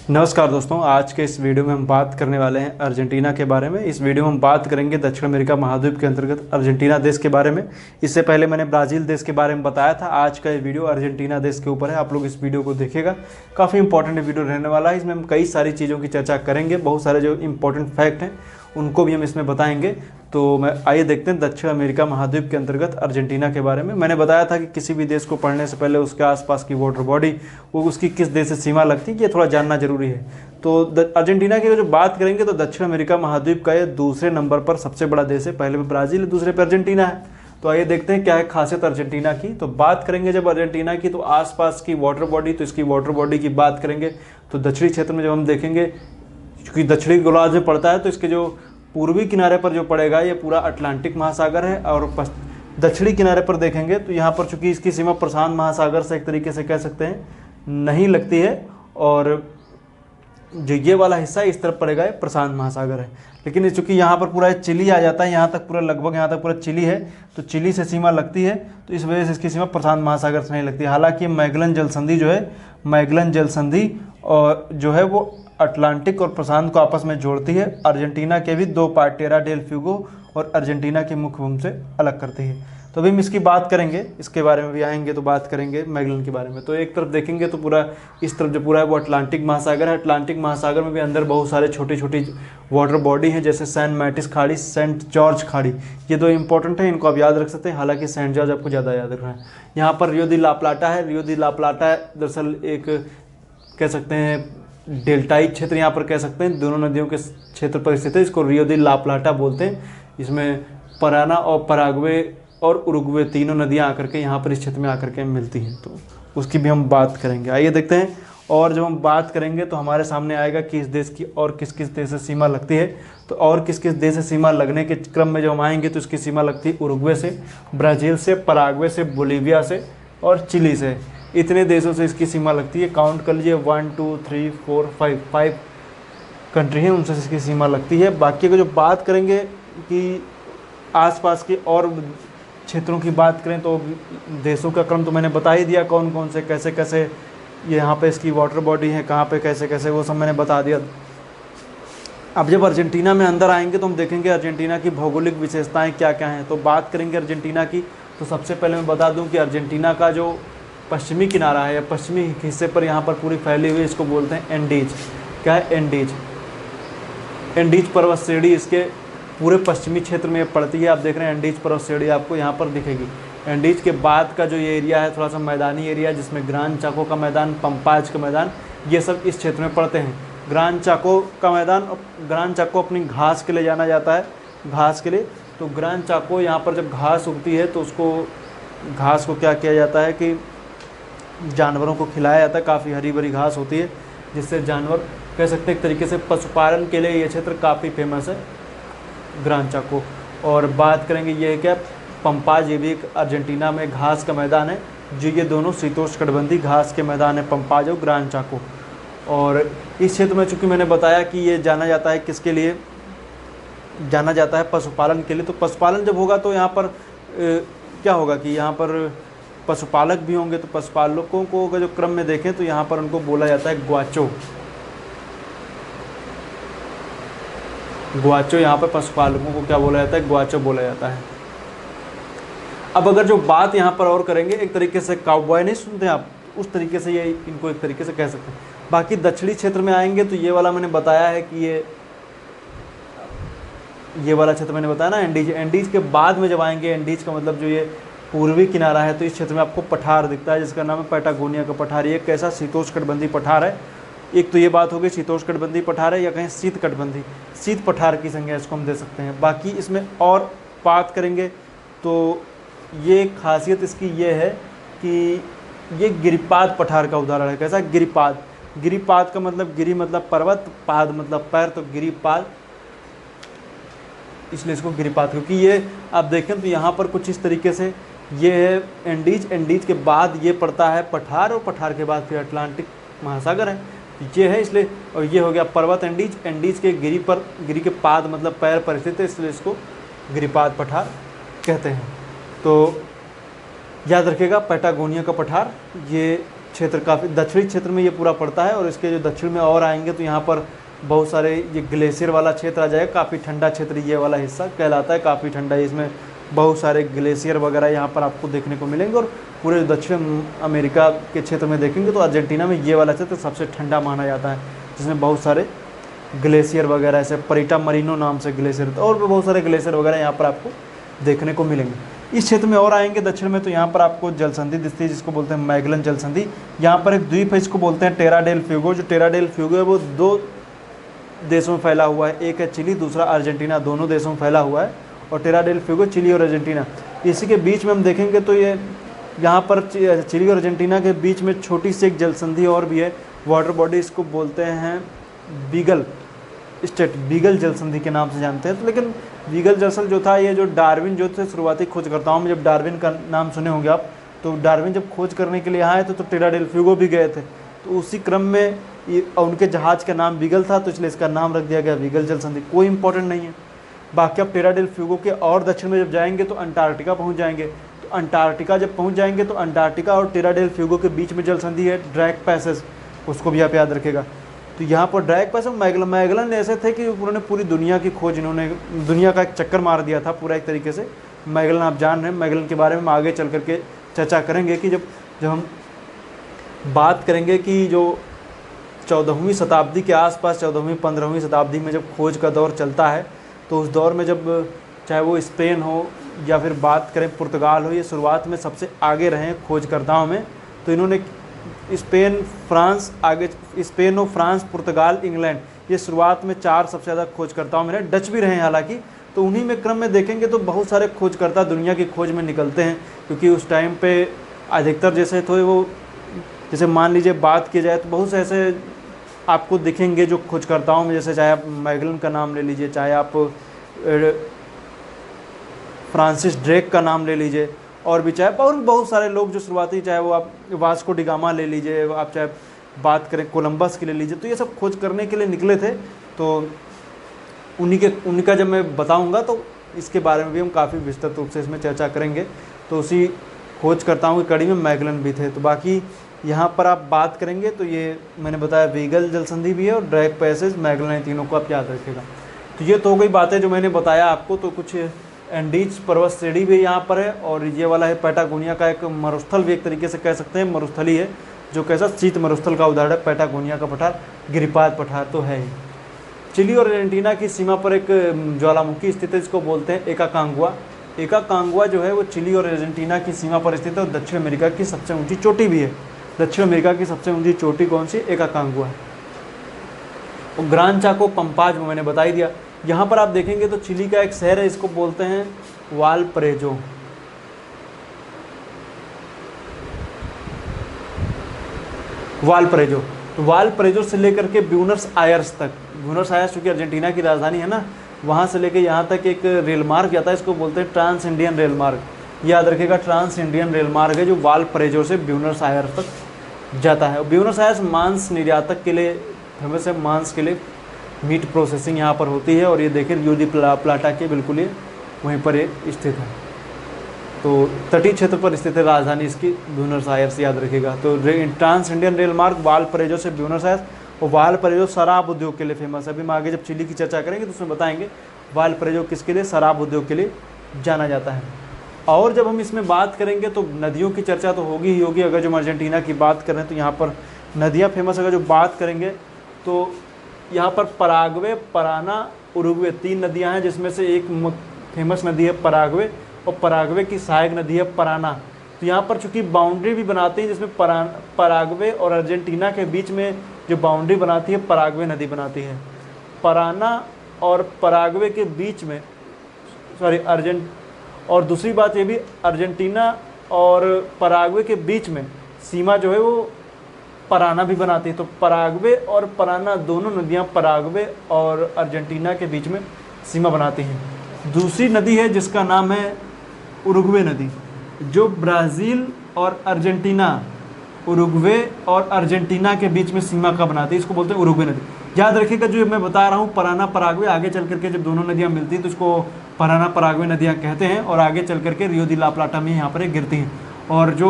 नमस्कार दोस्तों, आज के इस वीडियो में हम बात करने वाले हैं अर्जेंटीना के बारे में। इस वीडियो में हम बात करेंगे दक्षिण अमेरिका महाद्वीप के अंतर्गत अर्जेंटीना देश के बारे में। इससे पहले मैंने ब्राज़ील देश के बारे में बताया था। आज का ये वीडियो अर्जेंटीना देश के ऊपर है। आप लोग इस वीडियो को देखिएगा, काफ़ी इंपॉर्टेंट वीडियो रहने वाला है। इसमें हम कई सारी चीज़ों की चर्चा करेंगे, बहुत सारे जो इंपॉर्टेंट फैक्ट हैं उनको भी हम इसमें बताएंगे। तो मैं आइए देखते हैं दक्षिण अमेरिका महाद्वीप के अंतर्गत अर्जेंटीना के बारे में। मैंने बताया था कि किसी भी देश को पढ़ने से पहले उसके आसपास की वाटर बॉडी, वो उसकी किस देश से सीमा लगती है, ये थोड़ा जानना जरूरी है। तो अर्जेंटीना की जो बात करेंगे तो दक्षिण अमेरिका महाद्वीप का ये दूसरे नंबर पर सबसे बड़ा देश है। पहले पे ब्राज़ील है, दूसरे पे अर्जेंटीना है। तो आइए देखते हैं क्या है खासियत अर्जेंटीना की। तो बात करेंगे जब अर्जेंटीना की, तो आसपास की वाटर बॉडी, तो इसकी वाटर बॉडी की बात करेंगे तो दक्षिणी क्षेत्र में जब हम देखेंगे, क्योंकि दक्षिणी गोलार्ध में पड़ता है, तो इसके जो पूर्वी किनारे पर जो पड़ेगा ये पूरा अटलांटिक महासागर है। और दक्षिणी किनारे पर देखेंगे तो यहाँ पर चूंकि इसकी सीमा प्रशांत महासागर से एक तरीके से कह सकते हैं नहीं लगती है, और जो ये वाला हिस्सा इस तरफ पड़ेगा ये प्रशांत महासागर है। लेकिन चूंकि यहाँ पर पूरा चिली आ जाता है, यहाँ तक पूरा लगभग यहाँ तक पूरा चिली है, तो चिली से सीमा लगती है, तो इस वजह से इसकी सीमा प्रशांत महासागर से नहीं लगती। हालांकि मैगलन जल संधि जो है, मैगलन जल संधि और जो है वो अटलांटिक और प्रशांत को आपस में जोड़ती है। अर्जेंटीना के भी दो पार्ट, टेरा डेल फ्यूगो और अर्जेंटीना के मुख्य भूमि से अलग करती है। तो अभी हम इसकी बात करेंगे, इसके बारे में भी आएंगे तो बात करेंगे मैगलन के बारे में। तो एक तरफ देखेंगे तो पूरा इस तरफ जो पूरा है वो अटलांटिक महासागर है। अटलांटिक महासागर में भी अंदर बहुत सारे छोटी छोटी वाटर बॉडी हैं, जैसे सेंट मैटिस खाड़ी, सेंट जॉर्ज खाड़ी। ये दो इंपॉर्टेंट हैं, इनको आप याद रख सकते हैं। हालांकि सेंट जॉर्ज आपको ज़्यादा याद रखना है। यहाँ पर रियो दी ला प्लाटा है। रियो दी ला प्लाटा दरअसल एक कह सकते हैं डेल्टाई क्षेत्र, यहाँ पर कह सकते हैं दोनों नदियों के क्षेत्र पर स्थित है। इसको रियो दी ला प्लाटा बोलते हैं। इसमें पराना और पराग्वे और उरुग्वे तीनों नदियाँ आकर के यहाँ पर इस क्षेत्र में आकर के मिलती हैं, तो उसकी भी हम बात करेंगे। आइए देखते हैं। और जब हम बात करेंगे तो हमारे सामने आएगा कि इस देश की और किस किस देश से सीमा लगती है। तो और किस किस देश से सीमा लगने के क्रम में जब हम आएंगे तो इसकी सीमा लगती है उरुग्वे से, ब्राज़ील से, पराग्वे से, बोलीविया से और चिली से। इतने देशों से इसकी सीमा लगती है। काउंट कर लीजिए 1 2 3 4 5 कंट्री हैं, उनसे इसकी सीमा लगती है। बाकी को जो बात करेंगे कि आसपास के और क्षेत्रों की बात करें तो देशों का क्रम तो मैंने बता ही दिया, कौन कौन से कैसे कैसे यहाँ पे इसकी वाटर बॉडी है, कहाँ पे कैसे कैसे, वो सब मैंने बता दिया। अब जब अर्जेंटीना में अंदर आएंगे तो हम देखेंगे अर्जेंटीना की भौगोलिक विशेषताएं क्या क्या हैं। तो बात करेंगे अर्जेंटीना की, तो सबसे पहले मैं बता दूं कि अर्जेंटीना का जो पश्चिमी किनारा है या पश्चिमी हिस्से पर यहाँ पर पूरी फैली हुई, इसको बोलते हैं एंडीज। क्या है? एंडीज। एंडीज पर्वत श्रेणी इसके पूरे पश्चिमी क्षेत्र में पड़ती है। आप देख रहे हैं एंडीज पर्वत श्रेणी आपको यहाँ पर दिखेगी। एंडीज के बाद का जो ये एरिया है थोड़ा सा मैदानी एरिया, जिसमें ग्रान चाको का मैदान, पंपाज का मैदान, ये सब इस क्षेत्र में पड़ते हैं। ग्रान चाको का मैदान, ग्रान चाको अपनी घास के लिए जाना जाता है, घास के लिए। तो ग्रान चाको यहाँ पर जब घास उगती है तो उसको घास को क्या किया जाता है कि जानवरों को खिलाया जाता है। काफ़ी हरी भरी घास होती है, जिससे जानवर कह सकते हैं एक तरीके से पशुपालन के लिए ये क्षेत्र काफ़ी फेमस है, ग्रान चाको। और बात करेंगे ये है क्या, पंपाज, ये भी एक अर्जेंटीना में घास का मैदान है। जो ये दोनों शीतोष्णकटिबंधीय घास के मैदान है, पंपाज और ग्रान चाको। और इस क्षेत्र में चूँकि मैंने बताया कि ये जाना जाता है किसके लिए, जाना जाता है पशुपालन के लिए। तो पशुपालन जब होगा तो यहाँ पर क्या होगा कि यहाँ पर पशुपालक भी होंगे। तो पशुपालकों को अगर जो क्रम में देखें तो यहाँ पर उनको बोला जाता है ग्वाचो। ग्वाचो, यहाँ पर पशुपालकों को क्या बोला जाता है? ग्वाचो बोला जाता है। अब अगर जो बात यहाँ पर और करेंगे, एक तरीके से काउबॉय नहीं सुनते आप, उस तरीके से ये इनको एक तरीके से कह सकते हैं। बाकी दक्षिणी क्षेत्र में आएंगे तो ये वाला मैंने बताया है कि ये वाला क्षेत्र मैंने बताया ना एंडीज। एंडीज के बाद में जब आएंगे, एंडीज का मतलब जो ये पूर्वी किनारा है, तो इस क्षेत्र में आपको पठार दिखता है, जिसका नाम है पैटागोनिया का पठार। ये कैसा शीतोष्णकटिबंधीय पठार है। एक तो ये बात होगी शीतोष्णकटिबंधीय पठार है या कहीं शीतकटिबंधीय, शीत पठार की संज्ञा इसको हम दे सकते हैं। बाकी इसमें और बात करेंगे तो ये खासियत इसकी ये है कि ये गिरिपाद पठार का उदाहरण है। कैसा? गिरिपाद। गिरिपाद का मतलब गिरि मतलब पर्वत, पाद मतलब पैर, तो गिरिपाद, इसलिए इसको गिरिपाद। क्योंकि ये आप देखें तो यहाँ पर कुछ इस तरीके से ये है एंडीज। एंडीज के बाद ये पड़ता है पठार, और पठार के बाद फिर अटलांटिक महासागर है, ये है इसलिए। और ये हो गया पर्वत एंडीज। एंडीज के गिरि पर, गिरि के पाद मतलब पैर पर स्थित है, इसलिए इसको गिरिपाद पठार कहते हैं। तो याद रखिएगा पैटागोनिया का पठार, ये क्षेत्र, काफ़ी दक्षिणी क्षेत्र में ये पूरा पड़ता है। और इसके जो दक्षिण में और आएंगे तो यहाँ पर बहुत सारे ये ग्लेशियर वाला क्षेत्र आ जाएगा। काफ़ी ठंडा क्षेत्र ये वाला हिस्सा कहलाता है, काफ़ी ठंडा है। इसमें बहुत सारे ग्लेशियर वगैरह यहाँ पर आपको देखने को मिलेंगे। और पूरे दक्षिण अमेरिका के क्षेत्र में देखेंगे तो अर्जेंटीना में ये वाला क्षेत्र सबसे ठंडा माना जाता है, जिसमें बहुत सारे ग्लेशियर वगैरह, ऐसे परिटा मरीनो नाम से ग्लेशियर, और भी बहुत सारे ग्लेशियर वगैरह यहाँ पर आपको देखने को मिलेंगे। इस क्षेत्र में और आएंगे दक्षिण में तो यहाँ पर आपको जलसंधि दिखती है, जिसको बोलते हैं मैगलन जलसंधि। यहाँ पर एक द्वीप है, इसको बोलते हैं टेरा डेल फ्यूगो। जो टेरा डेल फ्यूगो है वो 2 देशों में फैला हुआ है, एक है चिली, दूसरा अर्जेंटीना, दोनों देशों में फैला हुआ है। और टेरा डेल फ्यूगो चिली और अर्जेंटीना, इसी के बीच में हम देखेंगे तो ये यहाँ पर चिली और अर्जेंटीना के बीच में छोटी सी एक जलसंधि और भी है, वाटर बॉडी, इसको बोलते हैं बीगल स्टेट, बीगल जलसंधि के नाम से जानते हैं। तो लेकिन बीगल जलसंधि जो था, ये जो डार्विन जो थे शुरुआती खोजकर्ताओं में, जब डार्विन का नाम सुने होंगे आप, तो डार्विन जब खोज करने के लिए यहाँ आए थे तो टेरा डेल फ्यूगो भी गए थे। तो उसी क्रम में उनके जहाज़ का नाम बीगल था, तो इसलिए इसका नाम रख दिया गया बीगल जलसंधि। कोई इंपॉर्टेंट नहीं है। बाकी आप टेरा डेल फ्यूगो के और दक्षिण में जब जाएंगे तो अंटार्कटिका पहुँच जाएंगे। तो अंटार्कटिका जब पहुँच जाएंगे तो अंटार्कटिका और टेरा डेल फ्यूगो के बीच में जलसंधि है, ड्रैक पैसेज, उसको भी आप याद रखेगा। तो यहाँ पर ड्रैक पैसेज, मैगलन ऐसे थे कि उन्होंने पूरी दुनिया की खोज, इन्होंने दुनिया का एक चक्कर मार दिया था पूरा एक तरीके से। मैगलन आप जान रहे हैं, मैगलन के बारे में हम आगे चल करके चर्चा करेंगे कि जब हम बात करेंगे कि जो 14वीं शताब्दी के आसपास, 14वीं 15वीं शताब्दी में जब खोज का दौर चलता है, तो उस दौर में जब चाहे वो स्पेन हो या फिर बात करें पुर्तगाल हो, ये शुरुआत में सबसे आगे रहे हैं खोजकर्ताओं में। तो इन्होंने स्पेन, फ्रांस, आगे स्पेन और फ्रांस, पुर्तगाल, इंग्लैंड, ये शुरुआत में 4 सबसे ज़्यादा खोजकर्ताओं में रहे। डच भी रहे हालांकि। तो उन्हीं में क्रम में देखेंगे तो बहुत सारे खोजकर्ता दुनिया की खोज में निकलते हैं, क्योंकि उस टाइम पे अधिकतर जैसे थे वो, जैसे मान लीजिए बात की जाए तो बहुत से ऐसे आपको दिखेंगे जो खोजकर्ताओं में, जैसे चाहे आप मैगलन का नाम ले लीजिए, चाहे आप फ्रांसिस ड्रेक का नाम ले लीजिए, और भी चाहे और भी बहुत सारे लोग जो शुरुआती, चाहे वो आप वास्को डिगामा ले लीजिए, आप चाहे बात करें कोलंबस की ले लीजिए, तो ये सब खोज करने के लिए निकले थे। तो उनका जब मैं बताऊंगा तो इसके बारे में भी हम काफ़ी विस्तृत रूप से इसमें चर्चा करेंगे। तो उसी खोजकर्ताओं की कड़ी में मैगलन भी थे। तो बाकी यहाँ पर आप बात करेंगे तो ये मैंने बताया बीगल जलसंधि भी है, और ड्रैक पैसेज, मैगलन, इन तीनों को आप याद रखिएगा। तो ये तो हो गई बातें जो मैंने बताया आपको। तो कुछ एंडीज पर्वत श्रेणी भी यहाँ पर है, और ये वाला है पैटागोनिया का एक मरुस्थल भी एक तरीके से कह सकते हैं, मरुस्थली है, जो कैसा शीत मरुस्थल का उदाहरण है। पैटागोनिया का पठार, गिरिपाद पठार तो है ही। चिली और अर्जेंटीना की सीमा पर एक ज्वालामुखी स्थित है, जिसको बोलते हैं एकाकांगुआ। एकाकांगुआ जो है वो चिली और अर्जेंटीना की सीमा पर स्थित है, और दक्षिण अमेरिका की सबसे ऊंची चोटी भी है। दक्षिण अमेरिका की सबसे ऊंची चोटी कौन सी? एकाकांगुआ है। और ग्रान चाको पंपाज में मैंने बता ही दिया। यहाँ पर आप देखेंगे तो चिली का एक शहर है, इसको बोलते हैं वालपरेजो। वालपरेजो, तो वालपरेजो से लेकर के ब्यूनस आयर्स तक, ब्यूनस आयर्स क्योंकि अर्जेंटीना की राजधानी है ना, वहाँ से लेकर यहाँ तक एक रेल मार्ग जाता है, इसको बोलते हैं ट्रांस इंडियन रेल मार्ग। याद रखिएगा, ट्रांस इंडियन रेल मार्ग है जो वालपरेजो से ब्यूनस आयर्स तक जाता है। ब्यूनस आयर्स मांस निर्यातक के लिए फेमस है, मांस के लिए मीट प्रोसेसिंग यहाँ पर होती है। और ये देखिए रियो दी प्लाटा के बिल्कुल ये वहीं पर ये स्थित है। तो तटीय क्षेत्र पर स्थित है राजधानी इसकी ब्यूनस आयर्स, याद रखिएगा। तो ट्रांस इंडियन रेल मार्ग वालपरेजो से ब्यूनस आयर्स। और वालपरेजो शराब उद्योग के लिए फेमस है। अभी हम आगे जब चिली की चर्चा करेंगे तो उसमें बताएंगे वालपरेजो किसके लिए, शराब उद्योग के लिए जाना जाता है। और जब हम इसमें बात करेंगे तो नदियों की चर्चा तो होगी ही होगी। अगर जो हम अर्जेंटीना की बात करें तो यहाँ पर नदियाँ फेमस, अगर जो बात करेंगे तो यहाँ पर पराग्वे, पराना, उरुग्वे 3 नदियाँ हैं, जिसमें से एक फेमस नदी है पराग्वे, और पराग्वे की सहायक नदी है पराना। तो यहाँ पर चूँकि बाउंड्री भी बनाती है, जिसमें पराग्वे और अर्जेंटीना के बीच में जो बाउंड्री बनाती है पराग्वे नदी बनाती है। पराना और पराग्वे के बीच में और दूसरी बात ये भी, अर्जेंटीना और पराग्वे के बीच में सीमा जो है वो पराना भी बनाती है। तो पराग्वे और पराना दोनों नदियाँ पराग्वे और अर्जेंटीना के बीच में सीमा बनाती हैं। दूसरी नदी है जिसका नाम है उरुग्वे नदी, जो ब्राज़ील और अर्जेंटीना, उरुग्वे और अर्जेंटीना के बीच में सीमा का बनाती है, इसको बोलते हैं उरुग्वे नदी। याद रखिएगा जो मैं बता रहा हूँ पराना पराग्वे, आगे चल करके जब दोनों नदियाँ मिलती हैं तो इसको पराना पराग्वे नदियाँ कहते हैं, और आगे चल करके रियो दी ला प्लाटा में यहाँ पर गिरती हैं। और जो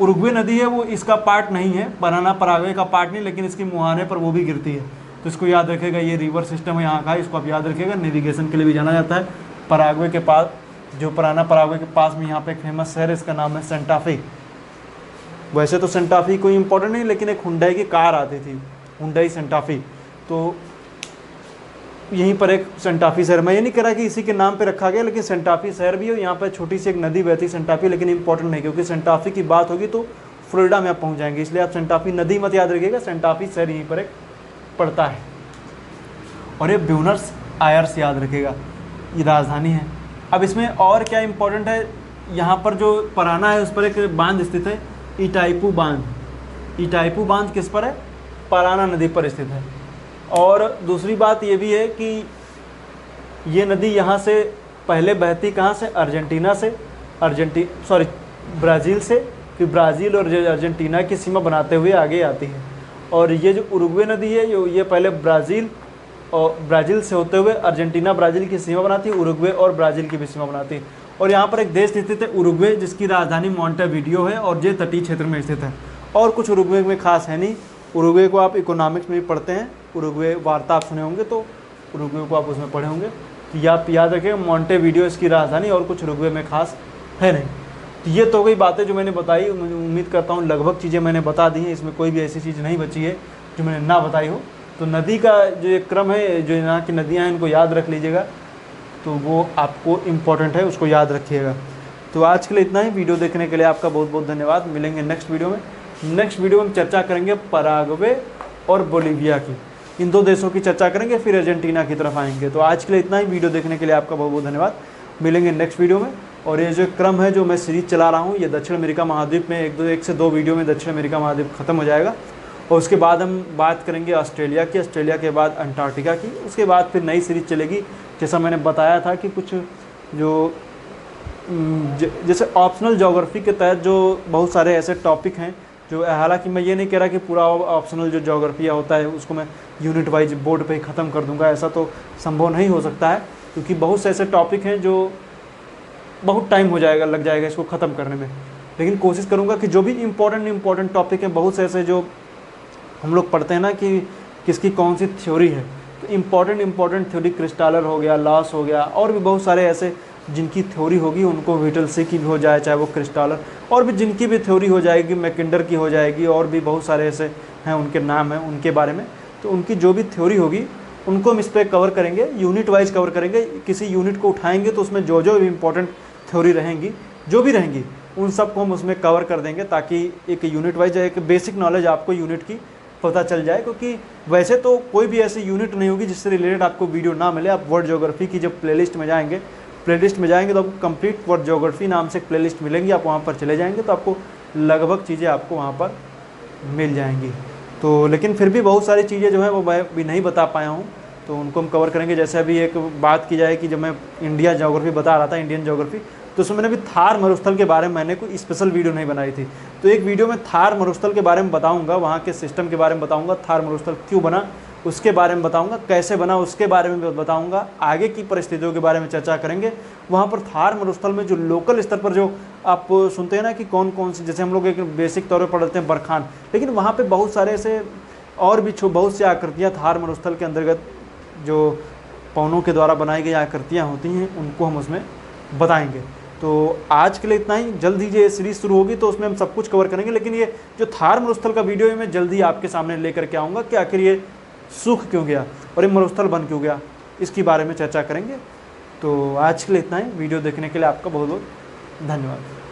उरुग्वे नदी है वो इसका पार्ट नहीं है, पराना पराग्वे का पार्ट नहीं, लेकिन इसकी मुहाने पर वो भी गिरती है। तो इसको याद रखेगा, ये रिवर सिस्टम है यहाँ का, इसको आप याद रखिएगा। नेविगेशन के लिए भी जाना जाता है। पराग्वे के पास, जो पराना पराग्वे के पास में यहाँ पे एक फेमस शहर है, इसका नाम है सेंटा फे। वैसे तो सेंटा फे कोई इंपॉर्टेंट नहीं, लेकिन एक हुंडई की कार आती थी, हुंडई सेंटा फे, तो यहीं पर एक सेंटा फे शहर, मैं ये नहीं कह रहा कि इसी के नाम पे रखा गया, लेकिन सेंटा फे शहर भी है। यहाँ पर छोटी सी एक नदी बहती सेंटा फे, लेकिन इंपॉर्टेंट नहीं, क्योंकि सेंटा फे की बात होगी तो फ्लोरिडा में आप पहुँच जाएंगे, इसलिए आप सेंटा फे नदी मत याद रखिएगा, सेंटा फे शहर यहीं पर एक पड़ता है। और ये ब्यूनस आयर्स याद रखिएगा, ये राजधानी है। अब इसमें और क्या इंपॉर्टेंट है, यहाँ पर जो पराना है उस पर एक बांध स्थित है, इटाइपू बांध। इटाइपू बांध किस पर है? पराना नदी पर स्थित है। और दूसरी बात ये भी है कि ये नदी यहाँ से पहले बहती कहाँ से? अर्जेंटीना से, ब्राज़ील से, कि ब्राज़ील और अर्जेंटीना की सीमा बनाते हुए आगे आती है। और ये जो उरुग्वे नदी है, ये पहले ब्राज़ील से होते हुए अर्जेंटीना ब्राज़ील की सीमा बनाती है, उरुग्वे और ब्राज़ील की भी सीमा बनाती है। और यहाँ पर एक देश स्थित है उरुग्वे, जिसकी राजधानी मोंटेवीडियो है और ये तटीय क्षेत्र में स्थित है। और कुछ उरुग्वे में खास है नहीं। उरुग्वे को आप इकोनॉमिक्स में भी पढ़ते हैं, उरुग्वे वार्ता आप सुने होंगे, तो उरुग्वे को आप उसमें पढ़े होंगे। तो आप याद रखें, मोंटेवीडियो इसकी राजधानी, और कुछ उरुग्वे में खास है नहीं। तो ये तो गई बातें जो मैंने बताई, उम्मीद करता हूँ लगभग चीज़ें मैंने बता दी हैं, इसमें कोई भी ऐसी चीज़ नहीं बची है जो मैंने ना बताई हो। तो नदी का जो एक क्रम है, जो यहाँ की नदियाँ हैं, इनको याद रख लीजिएगा, तो वो आपको इम्पोर्टेंट है, उसको याद रखिएगा। तो आज के लिए इतना ही। वीडियो देखने के लिए आपका बहुत बहुत धन्यवाद। मिलेंगे नेक्स्ट वीडियो में। नेक्स्ट वीडियो में हम चर्चा करेंगे पराग्वे और बोलीविया की, इन दो देशों की चर्चा करेंगे, फिर अर्जेंटीना की तरफ आएंगे। तो आज के लिए इतना ही। वीडियो देखने के लिए आपका बहुत बहुत धन्यवाद। मिलेंगे नेक्स्ट वीडियो में। और ये जो क्रम है जो मैं सीरीज चला रहा हूँ, ये दक्षिण अमेरिका महाद्वीप में एक से दो वीडियो में दक्षिण अमेरिका महाद्वीप खत्म हो जाएगा। और उसके बाद हम बात करेंगे ऑस्ट्रेलिया की, ऑस्ट्रेलिया के बाद अंटार्कटिका की, उसके बाद फिर नई सीरीज चलेगी। जैसा मैंने बताया था कि कुछ जो जैसे ऑप्शनल ज्योग्राफी के तहत जो बहुत सारे ऐसे टॉपिक हैं, जो हालांकि मैं ये नहीं कह रहा कि पूरा ऑप्शनल जो ज्योग्राफी होता है उसको मैं यूनिट वाइज बोर्ड पे ही ख़त्म कर दूंगा, ऐसा तो संभव नहीं हो सकता है, क्योंकि बहुत से ऐसे टॉपिक हैं जो बहुत टाइम लग जाएगा इसको ख़त्म करने में। लेकिन कोशिश करूँगा कि जो भी इम्पोर्टेंट टॉपिक हैं, बहुत से ऐसे जो हम लोग पढ़ते हैं ना कि किसकी कौन सी थ्योरी है, तो इम्पॉर्टेंट थ्योरी क्रिस्टालर हो गया, लॉस हो गया, और भी बहुत सारे ऐसे जिनकी थ्योरी होगी उनको व्हिटलसी की भी हो जाए, चाहे वो क्रिस्टालर, और भी जिनकी भी थ्योरी हो जाएगी, मैकिंडर की हो जाएगी, और भी बहुत सारे ऐसे हैं, उनके नाम हैं उनके बारे में। तो उनकी जो भी थ्योरी होगी उनको हम इस पर कवर करेंगे, यूनिट वाइज कवर करेंगे। किसी यूनिट को उठाएंगे तो उसमें जो भी इम्पोर्टेंट थ्योरी रहेंगी, जो भी रहेंगी, उन सबको हम उसमें कवर कर देंगे, ताकि एक यूनिट वाइज एक बेसिक नॉलेज आपको यूनिट की पता चल जाए। क्योंकि वैसे तो कोई भी ऐसी यूनिट नहीं होगी जिससे रिलेटेड आपको वीडियो ना मिले। आप वर्ल्ड ज्योग्राफी की जब प्लेलिस्ट में जाएंगे तो आपको कंप्लीट वर्ल्ड ज्योग्राफी नाम से एक प्लेलिस्ट मिलेंगी, आप वहाँ पर चले जाएंगे तो आपको लगभग चीज़ें आपको वहाँ पर मिल जाएंगी। तो लेकिन फिर भी बहुत सारी चीज़ें जो है वो मैं भी नहीं बता पाया हूँ, तो उनको हम कवर करेंगे। जैसे अभी एक बात की जाए कि जब मैं इंडिया ज्योग्राफी बता रहा था, इंडियन ज्योग्राफी, तो उसमें मैंने भी थार मरुस्थल के बारे में मैंने कोई स्पेशल वीडियो नहीं बनाई थी। तो एक वीडियो में थार मरुस्थल के बारे में बताऊंगा, वहाँ के सिस्टम के बारे में बताऊंगा, थार मरुस्थल क्यों बना उसके बारे में बताऊंगा, कैसे बना उसके बारे में बताऊंगा, आगे की परिस्थितियों के बारे में चर्चा करेंगे। वहाँ पर थार मरुस्थल में जो लोकल स्तर पर जो आप सुनते हैं ना कि कौन कौन से, जैसे हम लोग एक बेसिक तौर पर पढ़ते हैं बरखान, लेकिन वहाँ पर बहुत सारे ऐसे और भी बहुत सी आकृतियाँ थार मरुस्थल के अंतर्गत जो पवनों के द्वारा बनाई गई आकृतियाँ होती हैं, उनको हम उसमें बताएंगे। तो आज के लिए इतना ही। जल्द ही ये सीरीज शुरू होगी तो उसमें हम सब कुछ कवर करेंगे, लेकिन ये जो थार मरुस्थल का वीडियो है मैं जल्दी आपके सामने लेकर के आऊँगा कि आखिर ये सूख क्यों गया और ये मरुस्थल बन क्यों गया, इसके बारे में चर्चा करेंगे। तो आज के लिए इतना ही। वीडियो देखने के लिए आपका बहुत बहुत धन्यवाद।